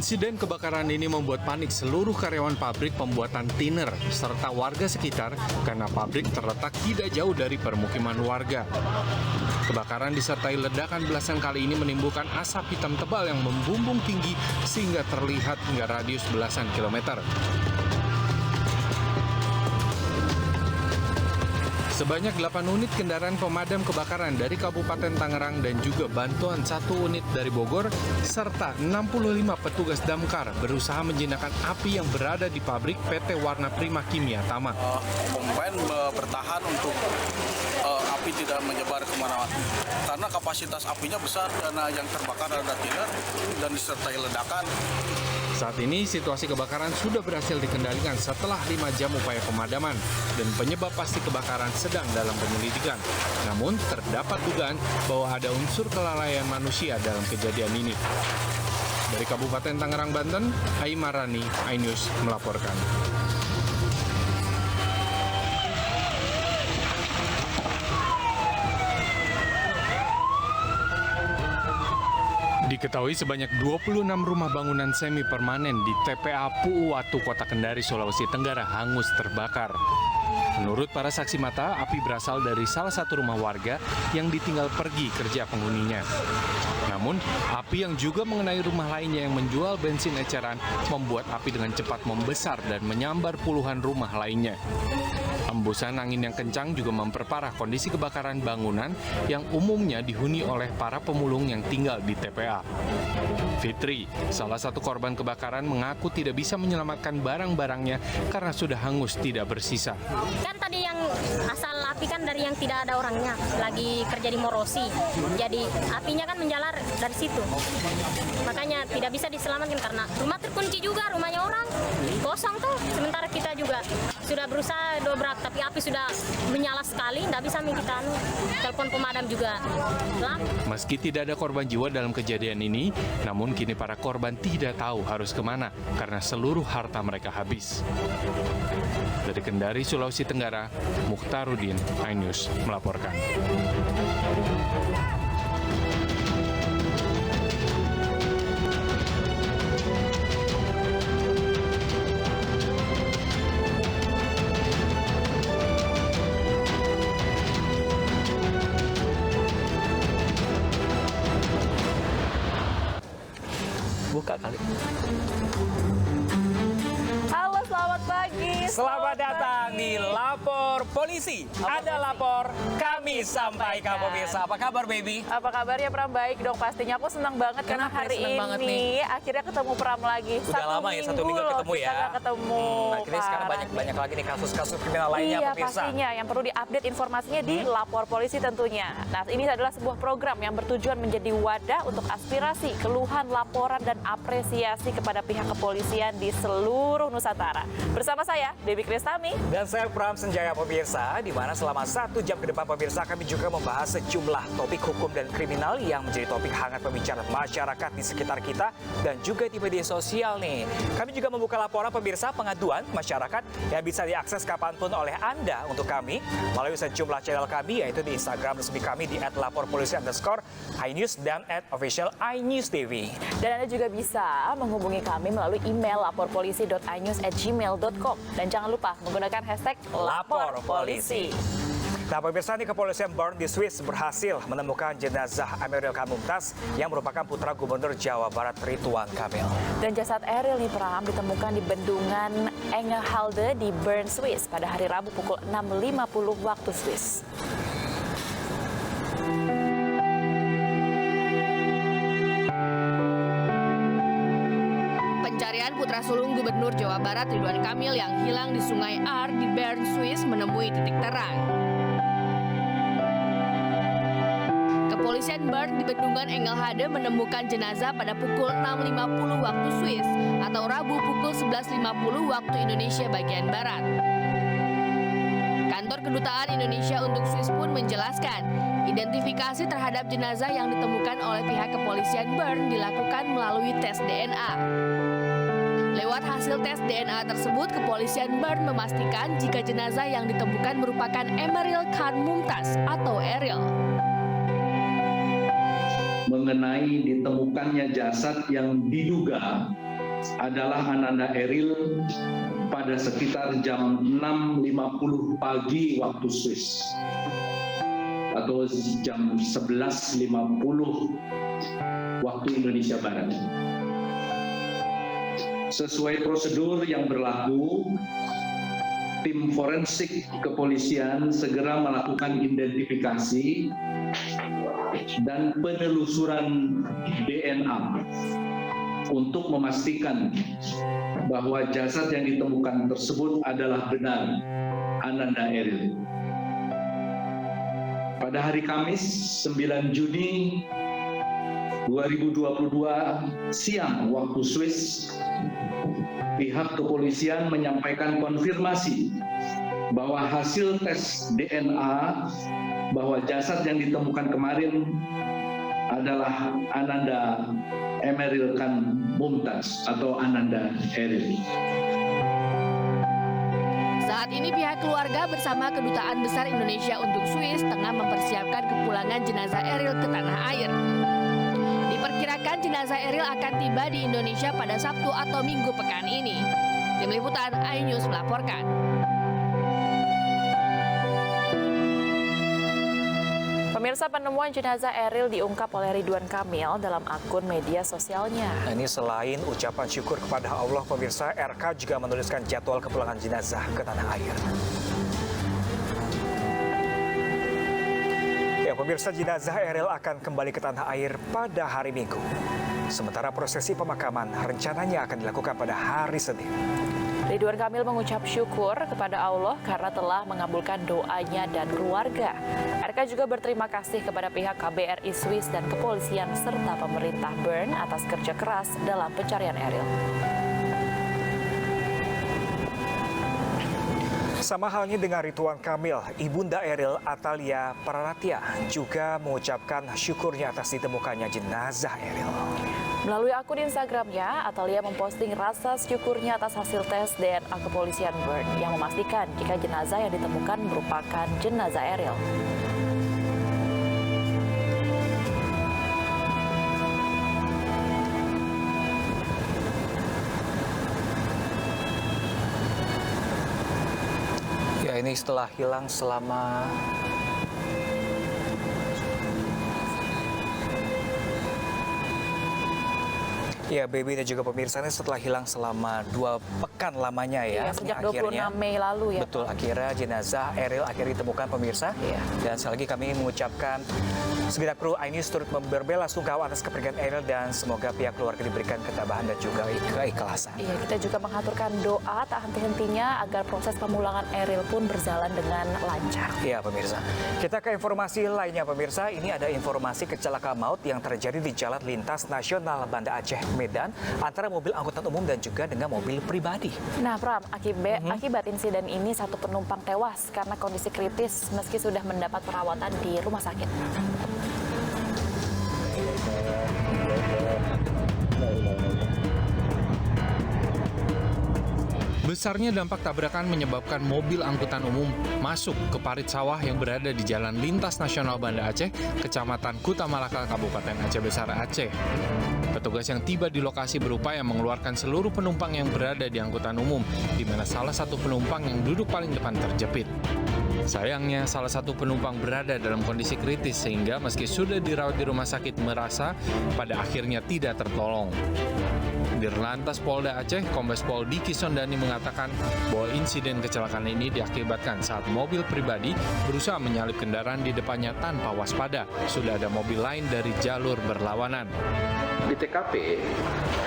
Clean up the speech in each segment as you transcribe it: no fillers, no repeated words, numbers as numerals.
Insiden kebakaran ini membuat panik seluruh karyawan pabrik pembuatan thinner serta warga sekitar karena pabrik terletak tidak jauh dari permukiman warga. Kebakaran disertai ledakan belasan kali ini menimbulkan asap hitam tebal yang membumbung tinggi sehingga terlihat hingga radius belasan kilometer. Sebanyak 8 unit kendaraan pemadam kebakaran dari Kabupaten Tangerang dan juga bantuan 1 unit dari Bogor, serta 65 petugas damkar berusaha menjinakkan api yang berada di pabrik PT Warna Prima Kimia Tama. Pemain bertahan untuk api tidak menyebar kemana-mana. Karena kapasitas apinya besar, karena yang terbakar ada thinner dan disertai ledakan. Saat ini situasi kebakaran sudah berhasil dikendalikan setelah 5 jam upaya pemadaman dan penyebab pasti kebakaran sedang dalam penyelidikan. Namun terdapat dugaan bahwa ada unsur kelalaian manusia dalam kejadian ini. Dari Kabupaten Tangerang, Banten, Aimarani, iNews melaporkan. Diketahui sebanyak 26 rumah bangunan semi permanen di TPA Puuwatu, Kota Kendari, Sulawesi Tenggara hangus terbakar. Menurut para saksi mata, api berasal dari salah satu rumah warga yang ditinggal pergi kerja penghuninya. Namun, api yang juga mengenai rumah lainnya yang menjual bensin eceran membuat api dengan cepat membesar dan menyambar puluhan rumah lainnya. Embusan angin yang kencang juga memperparah kondisi kebakaran bangunan yang umumnya dihuni oleh para pemulung yang tinggal di TPA. Fitri, salah satu korban kebakaran, mengaku tidak bisa menyelamatkan barang-barangnya karena sudah hangus tidak bersisa. Kan tadi yang asal api kan dari yang tidak ada orangnya, lagi kerja di Morosi. Jadi apinya kan menjalar dari situ. Makanya tidak bisa diselamatkan karena rumah terkunci juga, rumahnya orang kosong tuh. Sementara kita juga sudah berusaha dobrak, tapi api sudah menyala sekali, tidak bisa kita telepon pemadam juga. Meski tidak ada korban jiwa dalam kejadian ini, namun kini para korban tidak tahu harus kemana karena seluruh harta mereka habis. Dari Kendari, Sulawesi Tenggara, Mukhtarudin, iNews melaporkan. Buka kali. Halo, selamat pagi. Selamat datang di Lapor Polisi. Ada lapor, kami sampaikan pemirsa. Apa kabar, baby? Apa kabarnya, Pram? Baik dong pastinya. Aku senang banget karena hari ini akhirnya ketemu Pram lagi. Udah lama ya, 1 minggu ketemu ya. Kita nggak ketemu. Akhirnya sekarang banyak lagi nih kasus-kasus kriminal lainnya, iya, pemirsa. pastinya yang perlu diupdate informasinya di Lapor Polisi tentunya. Nah, ini adalah sebuah program yang bertujuan menjadi wadah untuk aspirasi, keluhan, laporan, dan apresiasi kepada pihak kepolisian di seluruh Nusantara. Bersama saya, Debbie Kristami. Dan saya Pram Senjaya, pemirsa, di mana selama 1 jam ke depan pemirsa kami juga membahas sejumlah topik hukum dan kriminal yang menjadi topik hangat pembicaraan masyarakat di sekitar kita dan juga di media sosial nih. Kami juga membuka laporan pemirsa pengaduan masyarakat yang bisa diakses kapanpun oleh Anda untuk kami melalui sejumlah channel kami, yaitu di Instagram resmi kami di @laporpolisi_iNews dan @official iNews TV. Dan Anda juga bisa menghubungi kami melalui email laporpolisi.inews@gmail.com. Dan jangan lupa menggunakan hashtag Lapor Polisi. Nah, pemirsa, ini kepolisian Bern di Swiss berhasil menemukan jenazah Emeril Khan Mumtaz yang merupakan putra Gubernur Jawa Barat Ridwan Kamil. Dan jasad Eril nih, Pram, ditemukan di bendungan Engelhalde di Bern, Swiss pada hari Rabu pukul 6.50 waktu Swiss. Pencarian putra sulung Gubernur Jawa Barat Ridwan Kamil yang hilang di Sungai Aar di Bern, Swiss menemui titik terang. Kepolisian Bern di bendungan Engelhalde menemukan jenazah pada pukul 6.50 waktu Swiss atau Rabu pukul 11.50 waktu Indonesia bagian Barat. Kantor Kedutaan Indonesia untuk Swiss pun menjelaskan, identifikasi terhadap jenazah yang ditemukan oleh pihak kepolisian Bern dilakukan melalui tes DNA. Lewat hasil tes DNA tersebut, kepolisian Bern memastikan jika jenazah yang ditemukan merupakan Emeril Khan Mumtaz atau Eril. Mengenai ditemukannya jasad yang diduga adalah Ananda Eril pada sekitar jam 6.50 pagi waktu Swiss atau jam 11.50 waktu Indonesia Barat. Sesuai prosedur yang berlaku, tim forensik kepolisian segera melakukan identifikasi dan penelusuran DNA untuk memastikan bahwa jasad yang ditemukan tersebut adalah benar Ananda Eril. Pada hari Kamis 9 Juni 2022 siang waktu Swiss, pihak kepolisian menyampaikan konfirmasi bahwa hasil tes DNA bahwa jasad yang ditemukan kemarin adalah Ananda Emeril Khan Mumtaz atau Ananda Eril. Saat ini pihak keluarga bersama Kedutaan Besar Indonesia untuk Swiss tengah mempersiapkan kepulangan jenazah Eril ke tanah air. Diperkirakan jenazah Eril akan tiba di Indonesia pada Sabtu atau Minggu pekan ini. Tim Liputan iNews melaporkan. Pemirsa, penemuan jenazah Eril diungkap oleh Ridwan Kamil dalam akun media sosialnya. Nah, ini selain ucapan syukur kepada Allah, pemirsa, RK juga menuliskan jadwal kepulangan jenazah ke tanah air. Ya, pemirsa, jenazah Eril akan kembali ke tanah air pada hari Minggu. Sementara prosesi pemakaman rencananya akan dilakukan pada hari Senin. Ridwan Kamil mengucap syukur kepada Allah karena telah mengabulkan doanya dan keluarga. RK juga berterima kasih kepada pihak KBRI Swiss dan kepolisian serta pemerintah Bern atas kerja keras dalam pencarian Eril. Sama halnya dengan Ridwan Kamil, Ibunda Eril Atalia Praratia juga mengucapkan syukurnya atas ditemukannya jenazah Eril. Melalui akun Instagramnya, Atalia memposting rasa syukurnya atas hasil tes DNA kepolisian Bern yang memastikan jika jenazah yang ditemukan merupakan jenazah Eril. Ya, ini setelah hilang selama ya, Baby dan juga pemirsa, ini setelah hilang selama 2 pekan lamanya ya. Iya, sejak akhirnya, 26 Mei lalu ya. Betul, akhirnya jenazah Eril akhirnya ditemukan, pemirsa. Iya. Dan sekali lagi kami mengucapkan segenap kru iNews turut berbela-sungkawa atas kepergian Eril dan semoga pihak keluarga diberikan ketabahan dan juga keikhlasan. Iya, kita juga mengaturkan doa tak henti-hentinya agar proses pemulangan Eril pun berjalan dengan lancar. Iya, pemirsa. Kita ke informasi lainnya, pemirsa. Ini ada informasi kecelakaan maut yang terjadi di Jalan Lintas Nasional Banda Aceh, Medan, antara mobil angkutan umum dan juga dengan mobil pribadi. Nah, Pram, akibat insiden ini satu penumpang tewas karena kondisi kritis meski sudah mendapat perawatan di rumah sakit. Besarnya dampak tabrakan menyebabkan mobil angkutan umum masuk ke parit sawah yang berada di Jalan Lintas Nasional Banda Aceh, Kecamatan Kuta Malaka, Kabupaten Aceh Besar, Aceh. Petugas yang tiba di lokasi berupaya mengeluarkan seluruh penumpang yang berada di angkutan umum, di mana salah satu penumpang yang duduk paling depan terjepit. Sayangnya, salah satu penumpang berada dalam kondisi kritis sehingga meski sudah dirawat di rumah sakit merasa pada akhirnya tidak tertolong. Dirlantas Polda Aceh, Kombes Pol Diki Sondani mengatakan bahwa insiden kecelakaan ini diakibatkan saat mobil pribadi berusaha menyalip kendaraan di depannya tanpa waspada. Sudah ada mobil lain dari jalur berlawanan. Di TKP,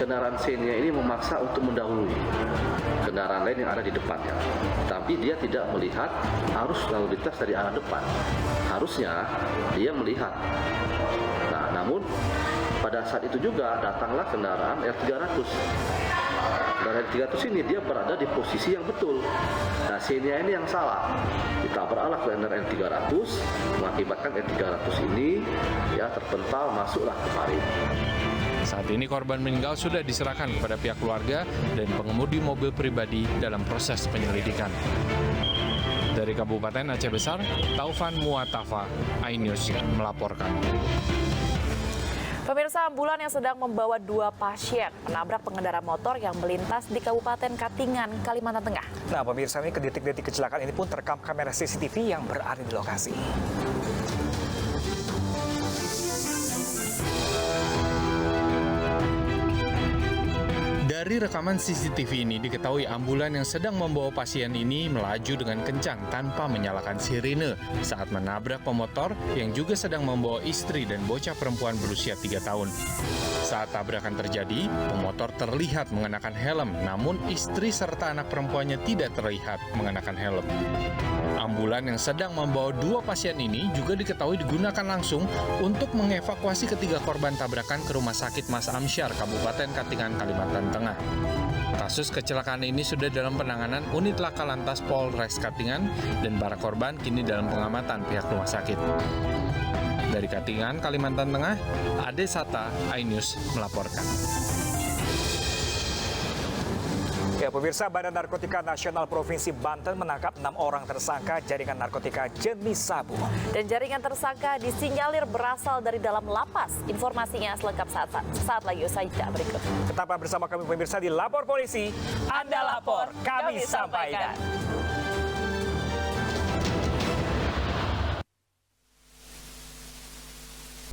kendaraan Xenia ini memaksa untuk mendahului kendaraan lain yang ada di depannya. Tapi dia tidak melihat arus lalu lintas dari arah depan. Harusnya dia melihat. Nah, namun pada saat itu juga datanglah kendaraan R300. Kendaraan R300 ini dia berada di posisi yang betul. Nah, Xenia ini yang salah. Ditabraklah kendaraan R300, mengakibatkan R300 ini ya terpental masuklah ke parit. Saat ini korban meninggal sudah diserahkan kepada pihak keluarga dan pengemudi mobil pribadi dalam proses penyelidikan. Dari Kabupaten Aceh Besar, Taufan Muatafa, iNews melaporkan. Pemirsa, ambulan yang sedang membawa 2 pasien menabrak pengendara motor yang melintas di Kabupaten Katingan, Kalimantan Tengah. Nah, pemirsa, ini detik-detik kecelakaan ini pun terekam kamera CCTV yang berada di lokasi. Dari rekaman CCTV ini diketahui ambulan yang sedang membawa pasien ini melaju dengan kencang tanpa menyalakan sirine saat menabrak pemotor yang juga sedang membawa istri dan bocah perempuan berusia 3 tahun. Saat tabrakan terjadi, pemotor terlihat mengenakan helm, namun istri serta anak perempuannya tidak terlihat mengenakan helm. Ambulan yang sedang membawa 2 pasien ini juga diketahui digunakan langsung untuk mengevakuasi ketiga korban tabrakan ke Rumah Sakit Mas Amsyar, Kabupaten Katingan, Kalimantan Tengah. Kasus kecelakaan ini sudah dalam penanganan unit laka lantas Polres Katingan dan para korban kini dalam pengamatan pihak rumah sakit. Dari Katingan, Kalimantan Tengah, Ade Sata, iNews melaporkan. Ya, pemirsa, Badan Narkotika Nasional Provinsi Banten menangkap 6 orang tersangka jaringan narkotika jenis sabu. Dan jaringan tersangka disinyalir berasal dari dalam lapas. Informasinya selengkap saat lagi usai jeda berikut. Tetaplah bersama kami pemirsa di Lapor Polisi. Anda lapor, kami sampaikan.